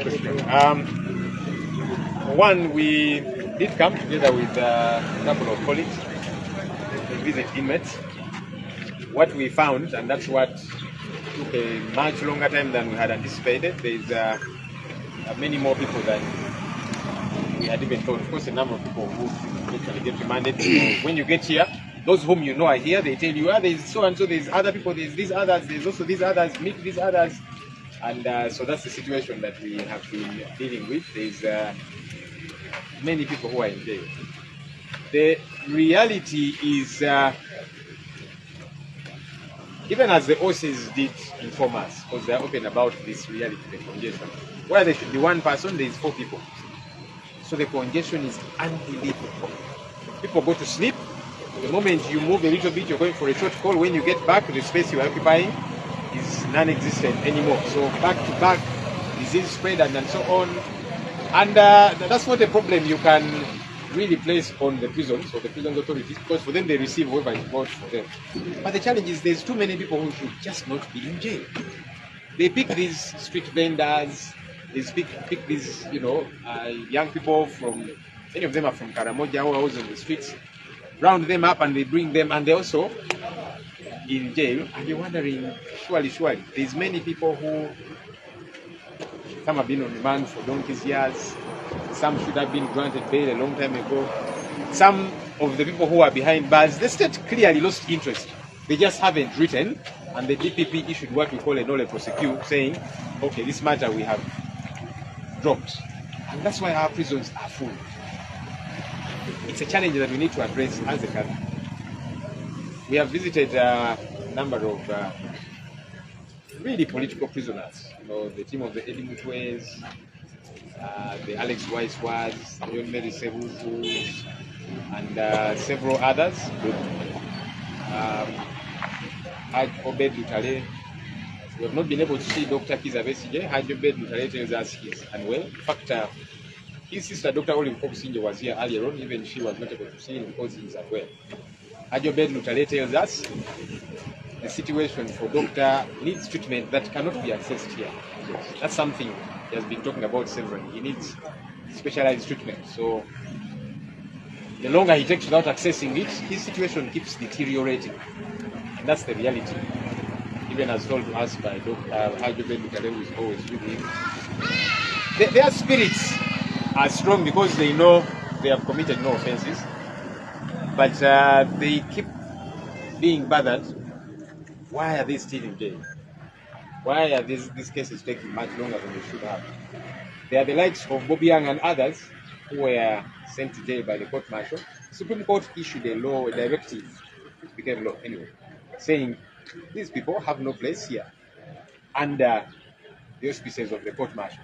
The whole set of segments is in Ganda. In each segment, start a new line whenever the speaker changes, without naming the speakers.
question. One, we did come together with a couple of colleagues to visit inmates. What we found, and that's what took a much longer time than we had anticipated, there's many more people than we had even thought. Of course, a number of people who actually get remanded. When you get here, those whom you know are here, they tell you, there's so and so, there's other people, there's these others, there's also these others, meet these others. And so that's the situation that we have been dealing with. There's many people who are in jail. The reality is, even as the OCs did inform us, because they're open about this reality, the congestion, where there should be one person, there's 4 people. So the congestion is unbelievable. People go to sleep. The moment you move a little bit, you're going for a short call. When you get back, the space you're occupying is non-existent anymore. So back to back, disease spread and so on. And that's not a problem you can really place on the prisons or the prison authorities, because for them they receive whoever is bought for them. But the challenge is there's too many people who should just not be in jail. They pick these street vendors, they pick these, young people from, many of them are from Karamoja who are always on the streets, round them up and they bring them, and they're also in jail. And you're wondering, surely, there's many people who, some have been on remand for donkey's years, some should have been granted bail a long time ago. Some of the people who are behind bars, the state clearly lost interest. They just haven't written, and the DPP issued what we call a nolle prosequi, saying, okay, this matter we have dropped. And that's why our prisons are full. It's a challenge that we need to address as a country. We have visited a number of really political prisoners. The team of the Eddie Mutwes, the Alex Weiswas, John Mary Sebuzu, and several others. Haj Obed Lutale. We have not been able to see Dr. Kiza Besige. Haj Obed Lutale tells us he's unwell. In fact, his sister, Dr. Olive Kokusinje, was here earlier on. Even she was not able to see him because he's unwell. Haj Obed Lutale tells us the situation for doctor needs treatment that cannot be accessed here. That's something he has been talking about severally. He needs specialized treatment. So the longer he takes without accessing it, his situation keeps deteriorating. And that's the reality. Even as told to us by Dr. Hajobe Mutale, who is always with him. Their spirits are strong because they know they have committed no offenses. But they keep being bothered. Why are they still in jail? Why are these cases taking much longer than they should have? They are the likes of Bobby Young and others who were sent to jail by the court-martial. The Supreme Court issued a law, a directive, it became law anyway, saying these people have no place here under the auspices of the court-martial.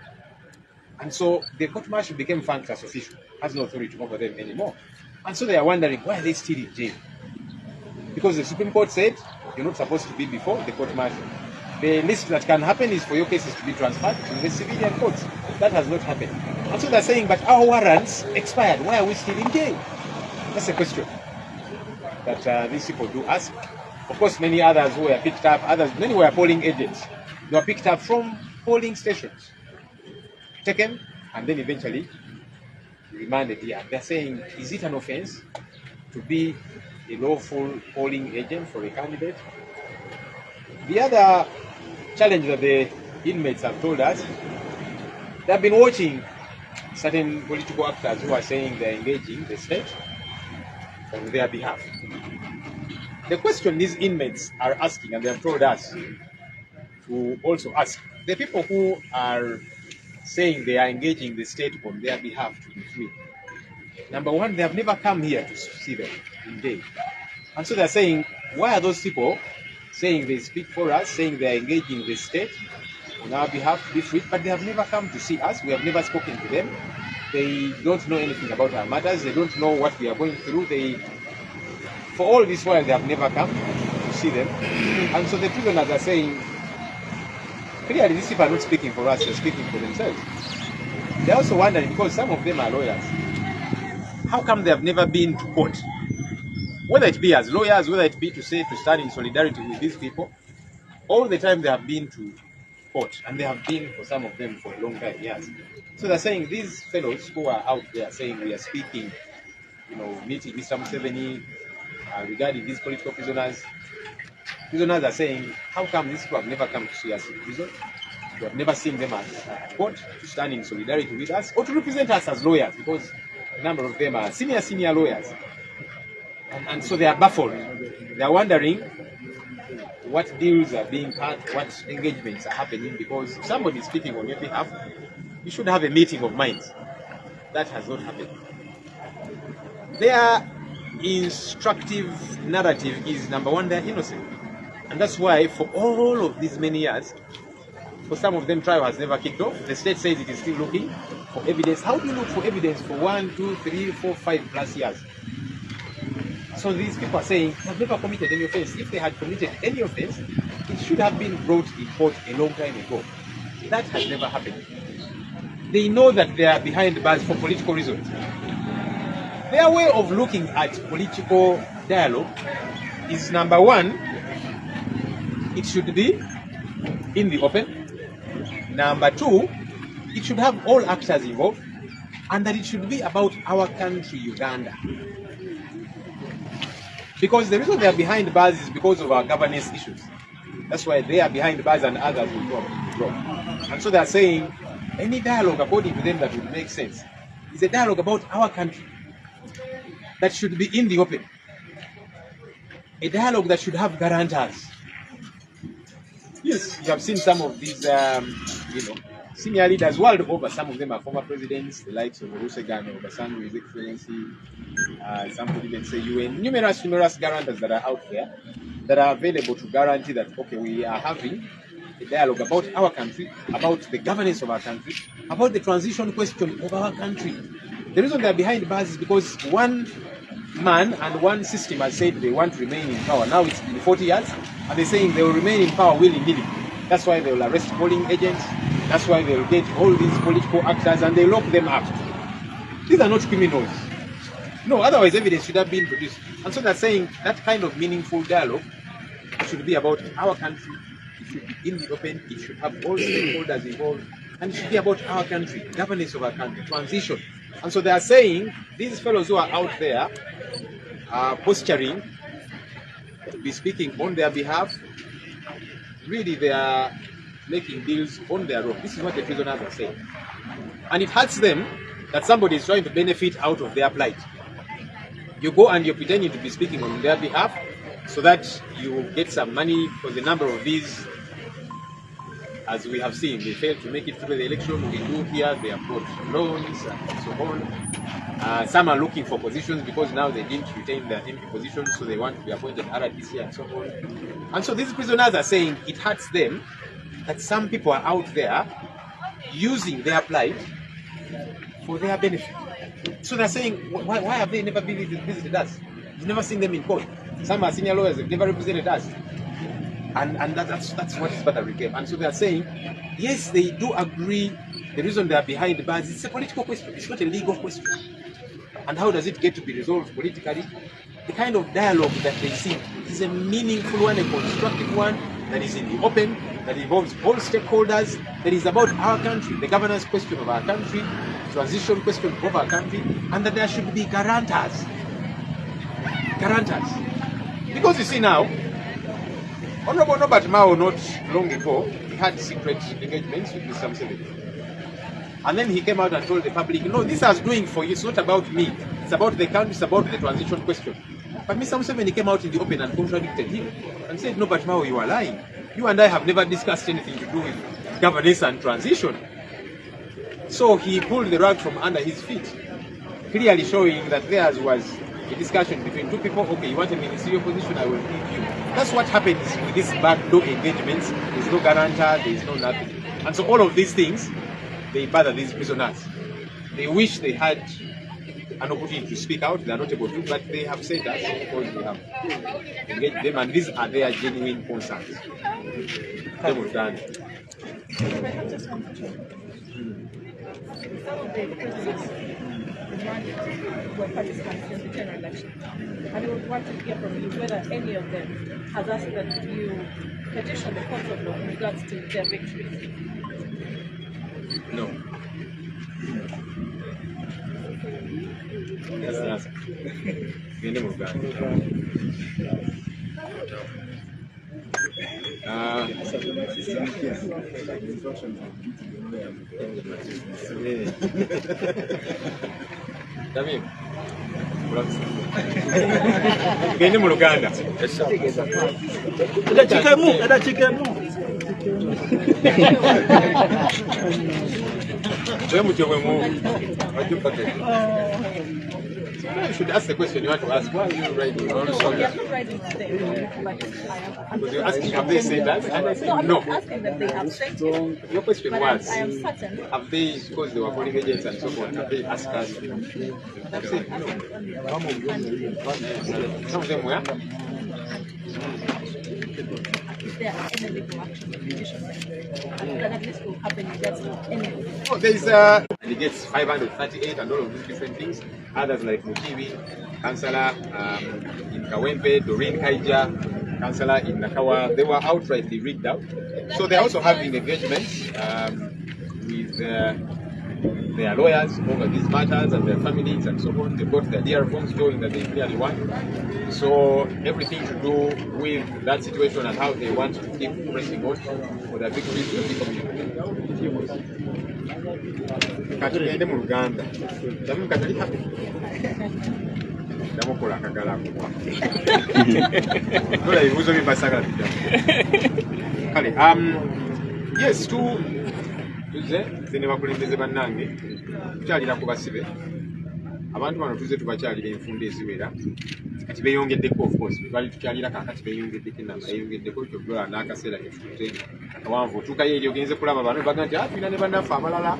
And so the court-martial became functionless official, has no authority over them anymore. And so they are wondering, why are they still in jail? Because the Supreme Court said, you're not supposed to be before the court-martial. The least that can happen is for your cases to be transferred to the civilian courts. That has not happened. And so they're saying, but our warrants expired. Why are we still in jail? That's a question that these people do ask. Of course, many others who were picked up, many were polling agents. They were picked up from polling stations, taken, and then eventually remanded here. They're saying, is it an offense to be a lawful polling agent for a candidate? The other challenge that the inmates have told us, they have been watching certain political actors who are saying they're engaging the state on their behalf. The question these inmates are asking, and they have told us to also ask, the people who are saying they are engaging the state on their behalf to be free. Number one, they have never come here to see them in jail. And so they're saying, why are those people saying they speak for us, saying they are engaging the state on our behalf to be free, but they have never come to see us. We have never spoken to them. They don't know anything about our matters. They don't know what we are going through. For all this while, they have never come to see them. And so the prisoners are saying, clearly these people are not speaking for us, they're speaking for themselves. They're also wondering, because some of them are lawyers, how come they have never been to court? Whether it be as lawyers, whether it be to stand in solidarity with these people, all the time they have been to court, and they have been for some of them for a long time, yes. So they're saying these fellows who are out there saying we are speaking, meeting Mr. Museveni regarding these political prisoners. Prisoners are saying, how come these people have never come to see us in prison? We have never seen them at court to stand in solidarity with us or to represent us as lawyers, because a number of them are senior lawyers. And so they are baffled. They are wondering what deals are being cut, what engagements are happening, because if somebody is speaking on your behalf, you should have a meeting of minds. That has not happened. Their instructive narrative is, number one, they're innocent. And that's why for all of these many years, for some of them, trial has never kicked off. The state says it is still looking for evidence. How do you look for evidence for 1, 2, 3, 4, 5 plus years? So these people are saying they have never committed any offense. If they had committed any offense, it should have been brought in court a long time ago. That has never happened. They know that they are behind bars for political reasons. Their way of looking at political dialogue is, number one, it should be in the open. Number two, it should have all actors involved, and that it should be about our country, Uganda. Because the reason they are behind bars is because of our governance issues. That's why they are behind bars and others will drop. And so they are saying any dialogue, according to them, that would make sense is a dialogue about our country that should be in the open. A dialogue that should have guarantors. Yes, you have seen some of these, senior leaders world over. Some of them are former presidents, the likes of Olusegun, Obasanjo, His Excellency. Some would even say UN. Numerous guarantors that are out there that are available to guarantee that, okay, we are having a dialogue about our country, about the governance of our country, about the transition question of our country. The reason they are behind bars is because one man and one system has said they want to remain in power. Now it's been 40 years, and they're saying they will remain in power willy-nilly. That's why they will arrest polling agents. That's why they will get all these political actors and they lock them up. These are not criminals. No, otherwise evidence should have been produced. And so they're saying that kind of meaningful dialogue should be about our country. It should be in the open. It should have all stakeholders involved. And it should be about our country, governance of our country, transition. And so they are saying these fellows who are out there are posturing to be speaking on their behalf. Really, they are making deals on their own. This is what the prisoners are saying. And it hurts them that somebody is trying to benefit out of their plight. You go and you're pretending to be speaking on their behalf so that you get some money, because the number of these, as we have seen, they failed to make it through the election. We do here, they have got loans and so on. Some are looking for positions because now they didn't retain their MP positions, so they want to be appointed RDC and so on. And so these prisoners are saying it hurts them that some people are out there using their plight for their benefit. So they're saying, why have they never visited us? You've never seen them in court. Some are senior lawyers, they've never represented us. And that's what is bothering them. And so they're saying, yes, they do agree the reason they are behind the bars is a political question. It's not a legal question. And how does it get to be resolved politically? The kind of dialogue that they see is a meaningful one, a constructive one, that is in the open, that involves all stakeholders, that is about our country, the governance question of our country, transition question of our country, and that there should be guarantors. Guarantors. Because you see now, Honorable Robert Mao, not long ago, he had secret engagements with Mr. Museveni. And then he came out and told the public, no, this I was doing for you, it's not about me. It's about the country, it's about the transition question. But Mr. Museveni came out in the open and contradicted him and said, no, but Mao, you are lying. You and I have never discussed anything to do with governance and transition. So he pulled the rug from under his feet, clearly showing that theirs was a discussion between two people. Okay, you want a ministerial position, I will give you. That's what happens with these backdoor engagements. There's no guarantor, there's no nothing. And so all of these things, they bother these prisoners. They wish they had an opportunity to speak out. They are not able to, but they have said that because we have engaged them, and these are their genuine concerns. They will done.
Some of the mandate were participants in the general election. And we would want to hear from you whether any of them has asked that you petition the court of law in regards to their victories.
No. That's the answer. Gende mu Luganda. You should ask the question you want to ask. Why are you writing?
No, I'm not writing today.
Because you're asking, have they said that? And I said no.
I'm not asking that they have said it.
Your question was,
I am certain.
have they, because they were polling agents and so on, have they asked us? I've said no. Some of them were.
If there are any legal action petitions that at least will happen in regards to anything.
Oh, there's and he gets 538 and all of these different things. Others like Mukibi, Councillor in Kawempe, Doreen Kaija, Councillor in Nakawa, they were outrightly rigged out. So they're also having engagements with their lawyers over these matters and their families and so on. They got their DR forms showing that they clearly won. So everything to do with that situation and how they want to keep pressing on for their victories will be communicated. Katugende mu Luganda. Tamu katulika. Ndamukola akagala akubwa. Tola ebibuuzo bibasagala bidda. Kale, yes, tuze ne bakulembeze bannange tukyalira ku basibe. Abantu bano tuze tubakyalira enfunda eziwera. Kati beeyongeddeko, of course, bali tukyalira kakati beeyongeddeko enamba yeeyongeddeko kyodola n'akaseera ketute awanvu otuukayo eri ogenze kulaba bano baga nti tulina ne bannaffe abalala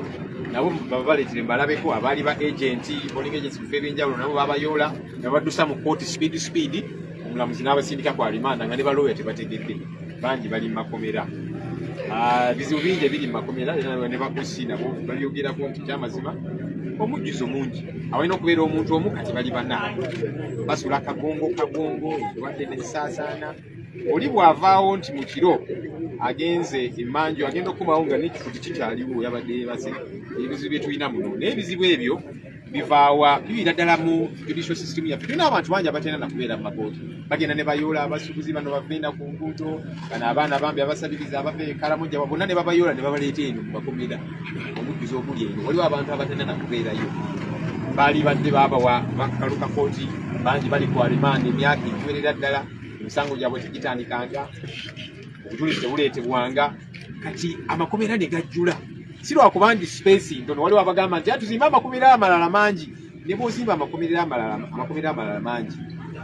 nabo baba baleetere mbalabeko abaali ba agenti polling agents mu bifo ebyenjawulo nabo babayoola ne baddusa mu kooti speed omulamuzi n'abasindika ku alimanda nga ne balooya tebategedde bangi bali mu makomera. Bizibu bingi ebiri mu makomera era ne bakusi nabo balyogerako nti kyamazima omujjuzo mungi awalina okubeera omuntu omu kati bali bana basula kagongo eddwadde nesaasaana oli bw'avaawo nti mu kiro agenze emmanju agenda okubawo nga n'ekifugi kikyaliwo yabadde yeebase ebizibu bye tulina muno n'ebizibu ebyo bivaawa bibiira ddala mu judicial system yaffe. Tulina abantu bangi abatenda na kubeera mu makooti bagenda ne bayoola abasuubuzi bano baveenda ku nguudo bano abaana bambi abasabiriza abava e Karamojja bonna ne babayoola ne babaleeta eno mu makomera omujjuzo oguli eno. Waliwo abantu abatenda na kubeerayo baali badde baabawa bakaluka kooti bangi bali ku alimanda emyaka egiwerera ddala emisango gyabwe tegitandikanga obujulizi tebuleetebwanga kati amakomera ne gajjula. Si lwakuba ndi space ntono waliwo abagamba nti tuzimba amakomera amalala mangi ne bw'ozimba amakomera amalala mangi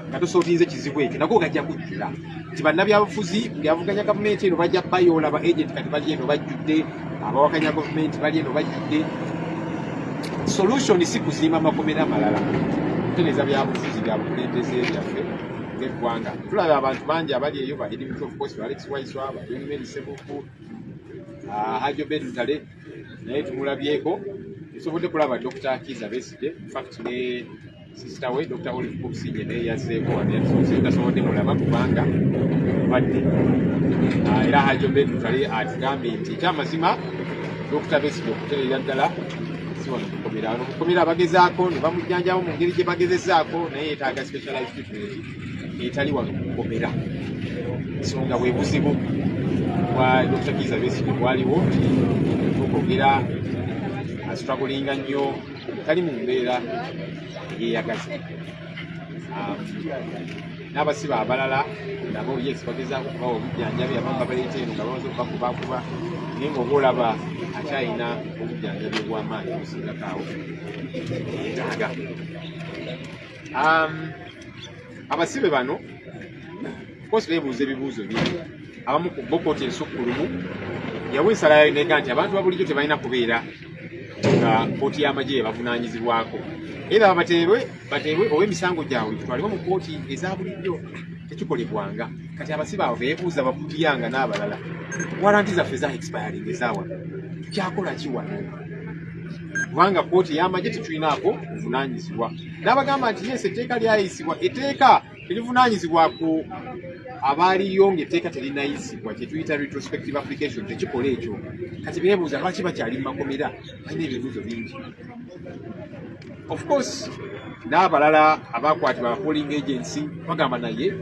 nga tosootinze kizibu ekyo nako gajja kujjula nti bannabyabufuzi ng'avuganya gavumenti eno bajja bayoola ba agent kati bali eno bajjudde abawakanya gavumenti bali eno bajjudde. Solution si kuzimba amakomera amalala kutereeza byabufuzi bya bukulembeze byaffe ng'eggwanga. Tulaba abantu bangi abali eyo ba Edmund of course Alex Waiswa ba John Sebuku Hajo Bedutale naye tumulabyeko tusobodde kulaba Dr. Kiza Besige in fact ne sister we Dr. Olive Kupsinye naye yazzeeko wano tasobodde mulaba kubanga badde era Hajo Bedutale atugambye nti ekyamazima Dr. Besige okutereera ddala si wano kukomera wano kukomera abagezaako ne bamujjanjawo mu ngeri gye bagezezaako naye yeetaaga specialized treatment etali wano kukomera ensonga bwe buzibu kwa Dr. Kiza Besige bwaliwo tukwogera asitwakulinga nnyo tali mu mbeera yeeyagaza. N'abasibe abalala nabo yes bagezaako okubawa obujjanjabi abamu babaleeta eno nga bamaze okubakubakuba naye ng'oba olaba akyalina obujjanjabi obw'amaanyi obusingako awo yeetaaga. Abasibe bano kosi beebuuza ebibuuzo bingi abamu ku bo kooti ensukkulumu yawe ensalayo nega nti abantu babulijjo tebalina kubeera nga kooti y'amagye bavunaanyizibwako era bateebwe ow'emisango gyabwe tutwalibwe mu kooti eza bulijjo tekikolebwanga. Kati abasibe abo beebuuza babutiyanga n'abalala waranti zaffe za expiring ezaawa tukyakola ki wano kubanga kooti y'amagye tetulinaako buvunaanyizibwa. N'abagamba nti yes, etteeka lyayisibwa, etteeka terivunaanyizibwa ku abaaliyo ng'etteeka terinayisibwa, kye tuyita retrospective application, tekikola ekyo. Kati beebuuza lwaki bakyali mu makomera, balina ebibuuzo bingi. Of course n'abalala abakwatibwa polling agency bagamba naye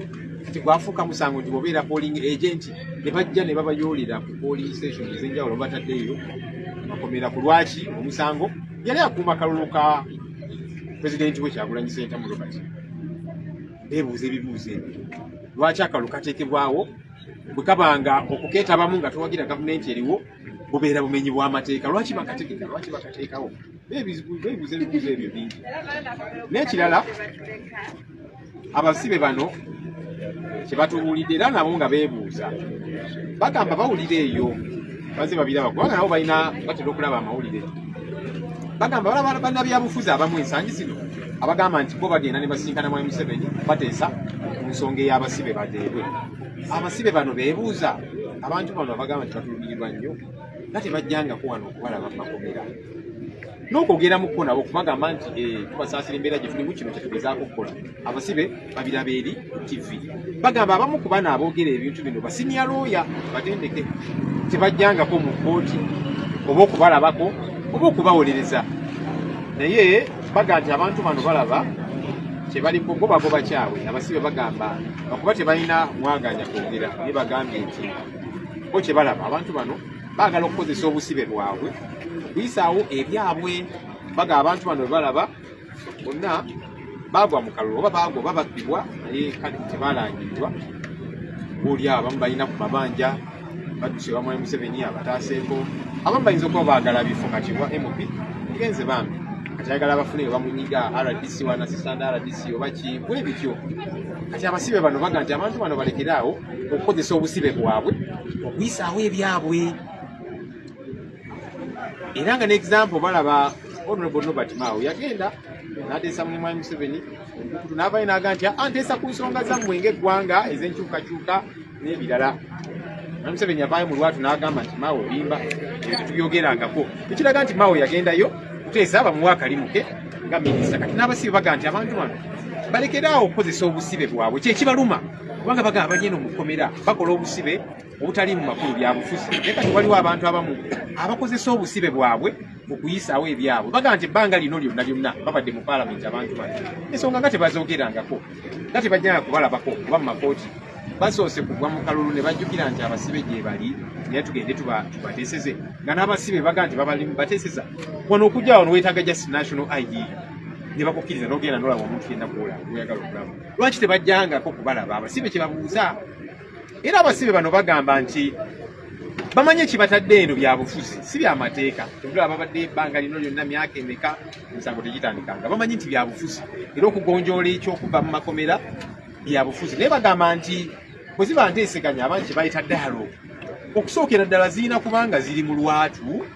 kati gwafuuka musango nti bobeera polling agent ne bajja ne babayoolera ku polling station ez'enjawulo bataddeeyo makomera ku lwaki omusango yali akuuma kalulu ka pulezidenti we Kyagulanyi Ssentamu Robert. Beebuuza ebibuuzo ebyo, lwaki akalulu kateekebwawo bwe kabanga okukeetabamu nga towagira gavumenti eriwo bubeera bumenyi bw'amateeka, lwaki bakategeka, lwaki bakateekawo? Beebuuza ebibuuzo ebyo bingi. N'ekirala abasibe bano kye batubuulidde era nabo nga beebuuza, bagamba bawulira eyo bazze babiraba kubanga nabo balina batera okulaba amawulire. Bagamba balaba bannabyabufuzi abamu ensangi zino abagamba nti bo bagenda ne basinkana Mwami Museveni bateesa ku nsonga ey'abasibe bateebwe. Abasibe bano beebuuza, abantu bano bagamba nti batulumirirwa nnyo nga tebajjangako wano okubalaba mu makomera n'okwogeramuko nabo kubagamba nti tubasaasira embeera gye tulimu, kino kyetugezaako okukola. Abasibe babiraba eri TV. Bagamba abamu ku bano aboogera ebintu bino basiniya looya batendeke, tebajjangako mu kkooti oba okubalabako oba okubawolereza. Naye baga nti abantu bano balaba kye baliko bo bagoba kyabwe. Abasibe bagamba bakuba tebalina mwaganya kwogera, naye bagambye nti bo kye balaba abantu bano baagala okukozesa obusibe bwabwe okuyisaawo ebyabwe. Baga abantu bano balaba bonna baagwa mu kalulu oba baagwa oba babbibwa, naye kale tebalangiddwa. Booli abamu balina ku mabanja badduse ba Mwami Museveni abataaseeko, abamu bayinza okuba baagala bifo kati wa NUP mugenze bambi kati ayagala bafune bamunyiga RDC wana assistant RDC oba ki bwe bityo. Kati abasibe bano baga nti abantu bano balekeraawo okukozesa obusibe bwabwe okuyisaawo ebyabwe. Era nga n'example balaba Honorable Robert Mao yagenda n'ateesa Mwami Museveni okutu n'avayo n'aga nti anteesa ku nsonga zammwe ng'eggwanga ez'enkyukakyuka n'ebirala. Mwami Museveni yavaayo mu lwatu n'agamba nti Mao olimba ebyo tetubyogerangako. Ekiraga nti Mao yagendayo kuteesa bamuwa akalimu ke nga minisita. Kati n'abasibe baga nti abantu bano balekeraawo okukozesa obusibe bwabwe, kyekibaluma kubanga bagamba bali eno mu kkomera bakola obusibe obutali mu makulu bya bufuzi. Naye kati waliwo abantu abamu abakozesa obusibe bwabwe okuyisaawo ebyabwe. Baga nti ebbanga lino lyonna lyonna babadde mu paalamenti abantu bano ensonga nga tebazoogerangako, nga tebajjanga kubalabako kuba mu makooti. Basoose kugwa mu kalulu ne bajjukira nti abasibe gye bali naye tugende tubateeseze, nga n'abasibe baga nti babali bateeseza wano okujja wano weetaaga just national ID ne bakukkiriza n'ogenda n'olaba omuntu yenna kuwola oyagala okulaba. Lwaki tebajjangako kubalaba? Abasibe kye babuuza. Era abasibe bano bagamba nti bamanye ekibatadde eno bya bufuzi si bya mateeka. Tebulaba babadde ebbanga lino lyonna myaka emeka emisango tegitandikanga. Bamanyi nti bya bufuzi era okugonjoola ekyokuva mu makomera bya bufuzi. Naye bagamba nti bwe ziba nteeseganya abangi kye bayita dialogue, okusookera ddala zirina kubanga ziri mu lwatu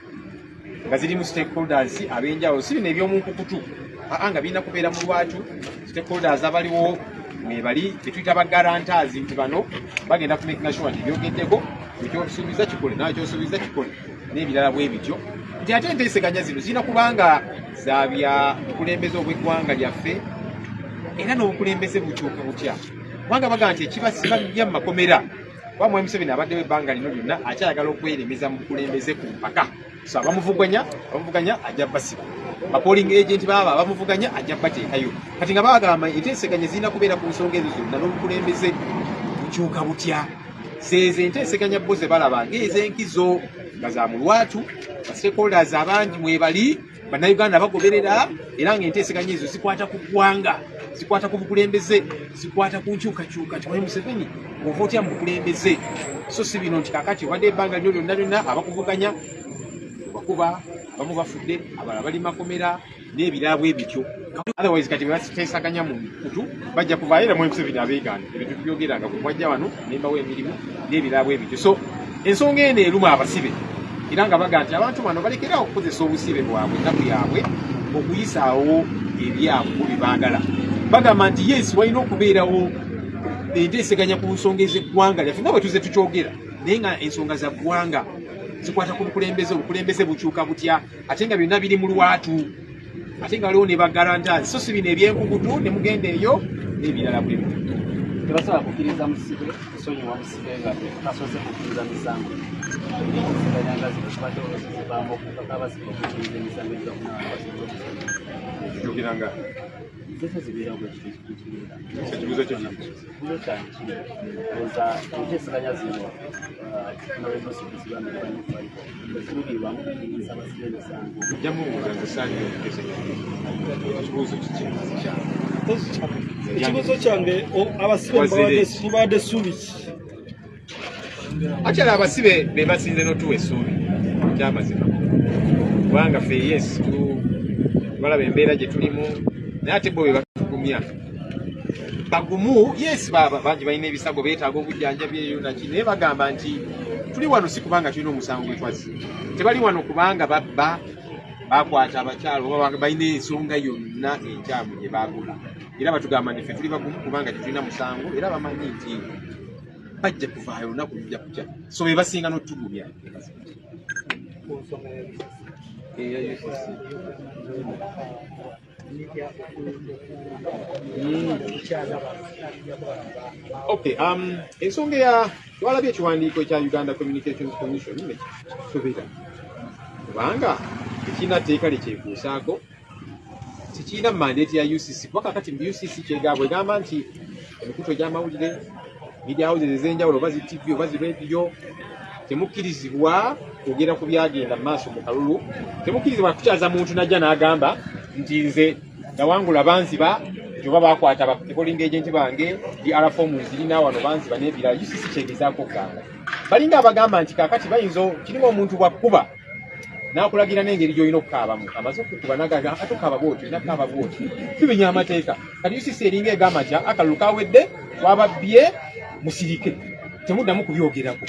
nga ziri mu stakeholders ab'enjawulo, si bino eby'omunkukutu nga birina kubeera mu lwatu. Stakeholders abaliwo mwebali betuyita ba guarantors nti bano bagenda kumekina sure nti byogeddeko ekyosuubiza kikole nawe kyosuubiza kikole n'ebirala bwe bityo. Nti ate enteeseganya zino zirina kubanga za bya bukulembeze obw'eggwanga lyaffe era n'obukulembeze bukyuka butya. Kubanga baga nti ekibasiba bya mu makomera wa Mwami Museveni abaddewo ebbanga lino lyonna akyayagala okweremeza mu bukulembeze ku mpaka. So abamuvuganya ajja basiba, polling agent baba abamuvuganya ajja bateekayo. Kati nga bagamba enteeseganya zirina kubeera ku nsonga ezo zonna n'obukulembeze bukyuka butya. Zeze enteeseganya bo ze balaba ng'ez'enkizo nga za mu lwatu, ba stakeholders abangi mwebali bannayuganda bagoberera, era ng'enteeseganya ezo zikwata ku ggwanga, zikwata ku bukulembeze, zikwata ku nkyukakyuka. Mwami Museveni ova otya mu bukulembeze? So si bino nti kakati wadde ebbanga lyo lyonna lyonna abakuvuganya bakuba bamu bafudde, abalala bali makomera n'ebirala bwe bityo. Otherwise kati bateesaganya mu kutu bajja kuvaayo era Mwami Museveni abeegaana ebyo tubyogeranga ku mwajja wano nembawo emirimu n'ebirala bwe bityo. So ensonga eno eruma abasibe era nga baga nti abantu bano balekerawo okukozesa obusibe bwabwe ennaku yaabwe okuyisaawo ebyabwe bwe baagala. Bagamba nti yes walina okubeerawo enteeseganya ku nsonga ez'eggwanga lyaffe nga bwe tuze tukyogera, naye nga ensonga za ggwanga zikwata ku obukulembeze bukyuka butya ate nga byonna biri mu lwatu ate nga waliwo ne bagarantazi so si bino ebyenkugutu ne mugenda eyo n'ebirala bwe bityo.
Tebasobola kukkiriza musibe kusonyiwa musibe nga kasoose kukkiriza misango ziganyanga zikubadde oluzizibaamu okukaka abasibe okukkiriza emisango
kyogiranga
zezo zibeera bwekitikikibeera
ekibuzo kyo
kibuzo kyange kiri oza enteeseganya zino ziruubirwamu kukkiriza abasibe emisango
ojjamu obuuza nze saanira okuteeseganya ekibuuzo kikyange
ekibuzo kyange abasibe mubadde ssuubi ki
akyala abasibe be basinze n'otuwa essuubi kyamazima kubanga ffe yes balaba embeera gye tulimu naye ate bo be batugumya bagumu yes bangi balina ebisago beetaaga obujjanjabi eyo naki naye bagamba nti tuli wano si kubanga tulina omusango gwe twazze tebali wano kubanga babba bakwata abakyalo oba balina ensonga yonna enkyamu gye baagula era batugamba nti ffe tuli bagumu kubanga tetulina musango era bamanyi nti bajja kuvaayo olunaku lujja kujja so be basinga n'otugumya Okay, ensonga ya twalabye ekiwandiiko ekya Uganda Communications Commission nekisobera kubanga tekirina tteeka lyekyekuusaako tekirina mandate ya UCC kuba kakati mu UCC kyegabwe egamba nti emikutu egy'amawulire media houses ez'enjawulo oba zi TV oba zi radio temukkirizibwa kwogera ku byagenda mu maaso mu kalulu temukkirizibwa kukyaza muntu najja n'agamba nti nze nawangula banziba oba bakwata abapoling agent bange DR form zirina wano banziba n'ebirala UCC kyegezaako okugamba balinga abagamba nti kakati bayinza kirima omuntu bwakkuba n'akulagira n'engeri gy'olina okukaabamu amaze okukuba n'agaga akatukaaba bwoti nakaaba bwoti tubenya amateeka kati UCC eringa egamba nti akalulu kawedde twababbye musirike temuddamu kubyogerako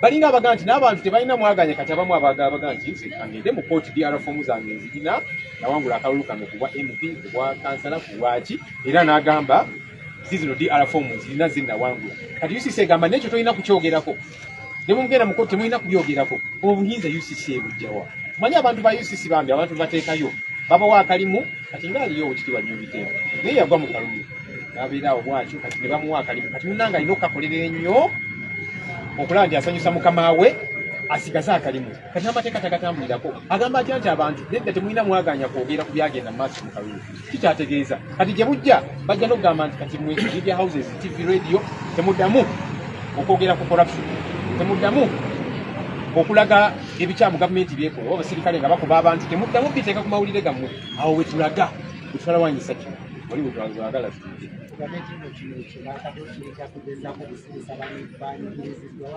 balinga abagamba nti n'abantu tebalina mwaganya kati abamu abagamba nti nze kangende mu kooti DR form zange nzirina nawangula akalulu kano kubwa MP kubwa kansala kubwaki era n'agamba zizino DR form zirina zinawangula kati UCC egamba nekyo tolina kukyogerako ne mugenda mu kooti temulina kubyogerako obuyinza UCC ebujjawa manyi abantu ba UCC bambi abantu bateekayo babawa akalimu kati ngaaliyo okitibwa nyubiteeka naye yagwa mu kalulu n'abeerawo bwatyo kati ne bamuwa akalimu kati munanga alina okukakolera ennyo okulaba nti asanyusa mukama we asigaze akalimu kati n'amateeka tagatambulirako agamba atya nti abantu nedda temulina mwaganya kwogera ku byagenda mu maaso mu kalulu kikyategeeza kati gye bujja bajja n'okugamba nti kati mwe media houses TV radio temuddamu okwogera ku corruption temuddamu okulaga ebikyamu gavumenti byekola oba abasirikale nga bakuba abantu temuddamu biteeka ku mawulire gammwe awo wetulaga wetulawanyisa kino oli wetwagala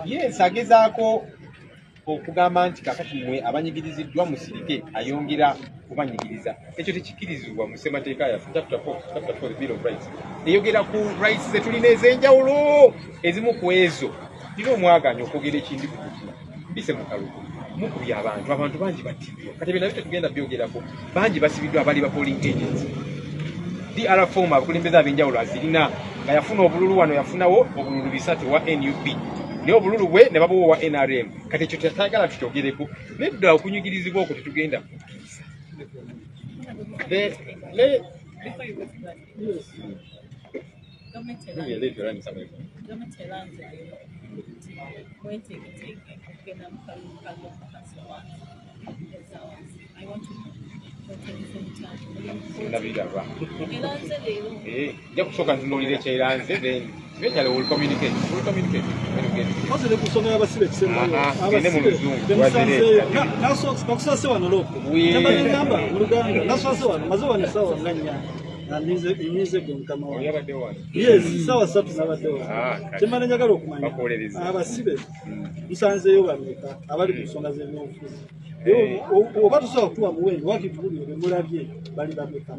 yes agezaako okugamba nti kakati mwe abanyigiriziddwa musirike ayongera kubanyigiriza ekyo tekikkirizibwa mu ssemateeka yaffe chapter 4 the bill of rights eyogera ku rights zetulina ez'enjawulo ezimu ku ezo nina omwaganya okwogera ekindi ku mutima mbise mu kalulu mukubya abantu bangi battiddwa kati bino nabyo tetugenda byogerako bangi basibiddwa abali ba polling agents DR form abakulembeze ab'enjawulo azirina nga yafuna obululu wano yafunawo obululu 3 wa NUP naye obululu bwe ne babuwa wa NRM kati ekyo tetayagala tukyogereko nedda okunyigirizibwa okwo tetugenda kukkiriza nja kusooka ntunuulira ekyeranze then eventually will communicate
Masole kusomera abasibe kisembayo nakusase wano loko namba muluganda nasase wano mazobani sawa nganya nize gonkama wa yes sawa sapu nabadde wa temana njagala okumanya abasibe musanzeyo bameka abali kusonga z'ebyobufuzi oba tusobola kutuwa muwendo wakitubulire bemulabye bali bameka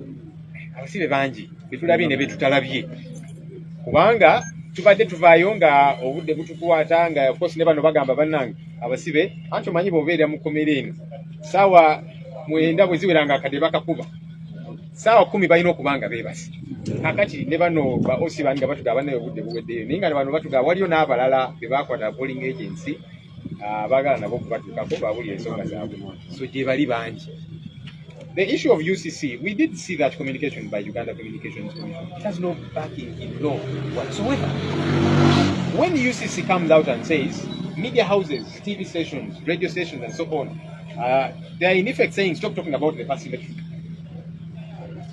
abasibe bangi betulabye ne betutalabye kubanga tubadde tuvaayo nga obudde butukwata nga of course ne bano bagamba bannange abasibe anti omanyi bw'obeera mu kkomera eno saawa 9 bwe ziweranga akadde bakakuba saawa 10 balina okubanga beebase kakati ne bano ba osi bani nga batugamba naye obudde buweddeyo naye nga ne bano batugamba waliyo n'abalala be bakwata polling agency abagala nabo kubatukako babuli ensonga zaabwe so gye bali bangi. The issue of UCC, we did see that communication by Uganda Communications Commission. It has no backing in law whatsoever. When UCC comes out and says media houses, TV stations, radio stations, and so on, they are in effect saying stop talking about the past election.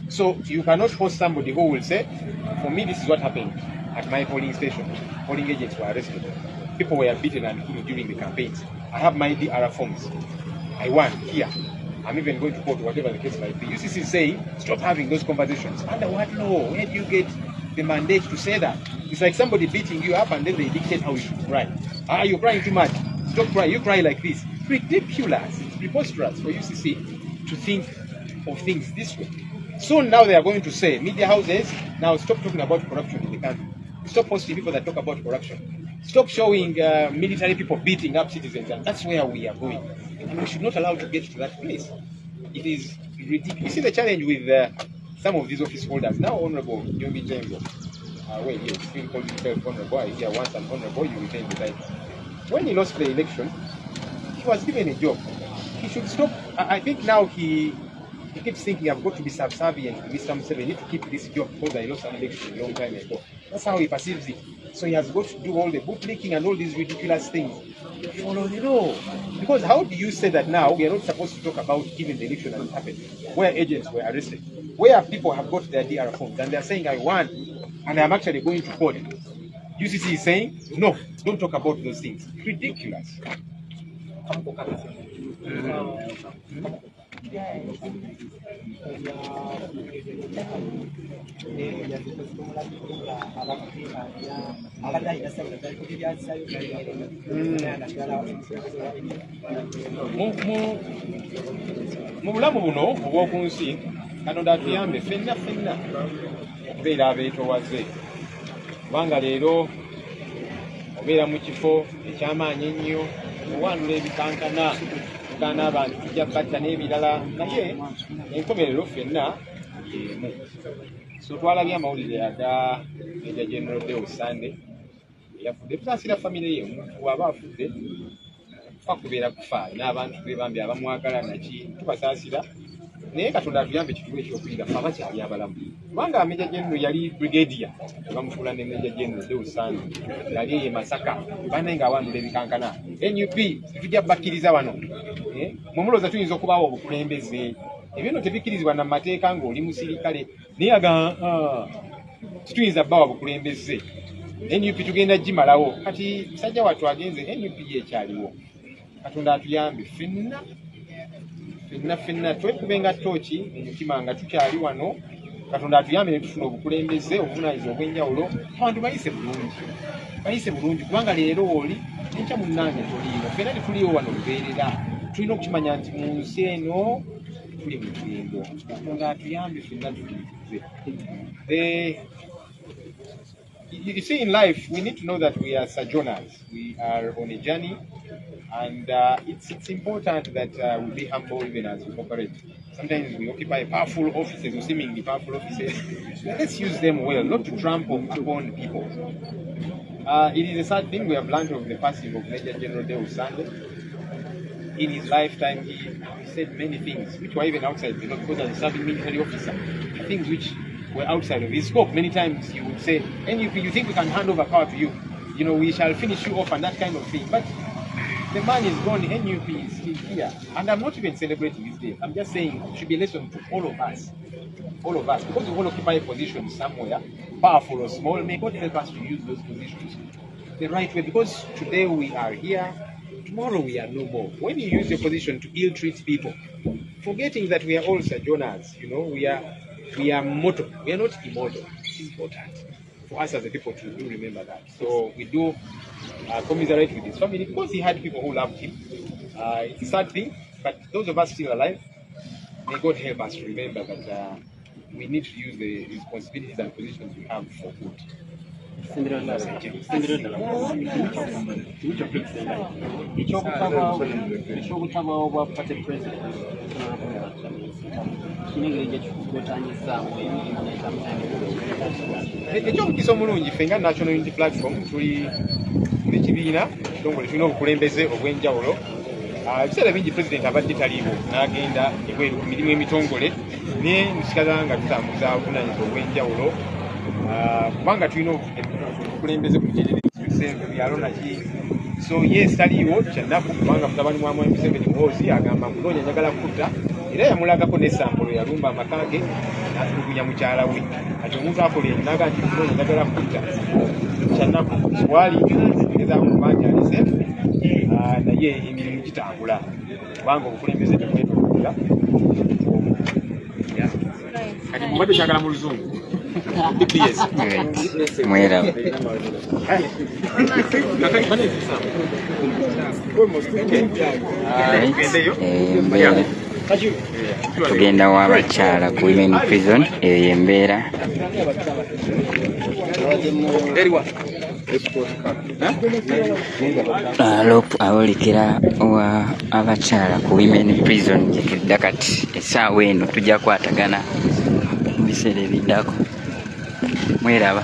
So you cannot host somebody who will say, for me, this is what happened at my polling station. Polling agents were arrested. People were beaten and killed during the campaigns. I have my DR forms. I won here. I'm even going to court, whatever the case might be. UCC is saying, stop having those conversations. Under what law? Where do you get the mandate to say that? It's like somebody beating you up and then they dictate how you should cry. Ah, you're crying too much. Stop crying. You cry like this. Ridiculous. It's preposterous for UCC to think of things this way. Soon now they are going to say, media houses, now stop talking about corruption in the country. Stop posting people that talk about corruption. Stop showing military people beating up citizens, and that's where we are going. And we should not allow to get to that place. It is ridiculous. You see the challenge with some of these office holders. Now, Honorable Yomi Jengo, well, he still calls himself Honorable. I hear once an Honorable, you retain the title. When he lost the election, he was given a job. He should stop. I think now he keeps thinking, I've got to be subservient to Mr. Museveni. I need to keep this job because I lost an election a long time ago. That's how he perceives it. So he has got to do all the bootlicking and all these ridiculous things. Follow the law. Because how do you say that now we are not supposed to talk about even the election that happened, where agents were arrested, where people have got their DR forms and they are saying, I won, and I'm actually going to court. UCC is saying, no, don't talk about those things. Ridiculous. Mu bulamu buno obw'oku nsi Katonda atuyambe ffenna okubeera abeetoowaze kubanga leero obeera mu kifo eky'amaanyi ennyo owanula ebikankana tugaana abantu tujja batta n'ebirala naye enkomerero ffenna y'emu. So twalabye amawulire aga Major General Sande yafudde tusaasira famire ye omuntu aba afudde kufa kubeera kufa n'abantu be bambi abamwagala naki tubasaasira naye Katonda atuyambe ekitulo ekyokuyiga fe abakyali abalamu kubanga Major General yali brigadier bamufuula ne Major General Sande yali ye Masaka banaye ng'awandula ebikankana NUP tujja bakkiriza wano mumulooza tuyinza okubaawo obukulembeze ebyo nno tebikkirizibwa na mateeka ng'oli musirikale naye tituyinza bbawa bukulembeze NUP tugenda gimalawo kati musajja wattu agenze NUP yekyaliwo. Katonda atuyambe ffenna twekubenga ttooki omutima nga tukyali wano. Katonda atuyambe ne tufuna obukulembeze obuvunaanyizibwa obw'enjawulo abantu bayise bulungi kubanga leero oli enkya munnange toliiwo ffenna tetuliiwo wano lubeerera tulina okukimanya nti mu nsi eno tuli mu lugendo. Katonda atuyambe ffenna tukirize. You see, in life, we need to know that we are sojourners. We are on a journey, and it's important that we be humble even as we operate. Sometimes we occupy powerful offices or seemingly powerful offices. Let's use them well, not to trample upon people. It is a sad thing we have learned of the passing of Major General Sande. In his lifetime, he said many things which were even outside, because as a serving military officer, things which were outside of his scope. Many times he would say, NUP, you think we can hand over power to you? You know, we shall finish you off and that kind of thing. But the man is gone, NUP is still here. And I'm not even celebrating his day. I'm just saying it should be a lesson to all of us. All of us. Because we want to occupy a position somewhere, powerful or small, may God help us to use those positions the right way. Because today we are here, tomorrow we are no more. When you use your position to ill-treat people, forgetting that we are all sojourners, you know, we are mortal. We are not immortal. It's important for us as a people to do remember that. So we do commiserate with his family because he had people who loved him. It's a sad thing, but those of us still alive, may God help us to remember that we need to use the responsibilities and positions we have for good.
Ekyobutabawo bwa party president
ekyomukisa omulungi ffe nga National Unity Platform tuli ekibiina ekitongole kirina obukulembeze obw'enjawulo. Ebiseera bingi pulezidenti abadde taliiwo n'agenda ebweru ku mirimu emitongole naye nsikala nga tutambuza obuvunaanyizibwa obw'enjawulo kubanga tulina obukulembeze ku byalo naki. So yes taliiwo kyannaku kubanga mutabani mwa Mwami Museveni Muhoozi agamba munoonya njagala kutta era yamulagako n'essambulo yalumba amaka ge n'atulugunya mukyala we. Kati omuntu akola ekyo n'agamba nti munoonya njagala kutta kyannaku kiwali gezaako kubanjalize naye emirimu gitambula kubanga obukulembeze temwetoloolera. Kati mubadde kyagala mu luzungu
Mwera. Tugenda w'abakyala ku women prison eyo embeera. Lopu awolekera wa abakyala ku women prison gyetudda kati essaawa eno tujja kwatagana mu biseera ebiddako. Mweraba.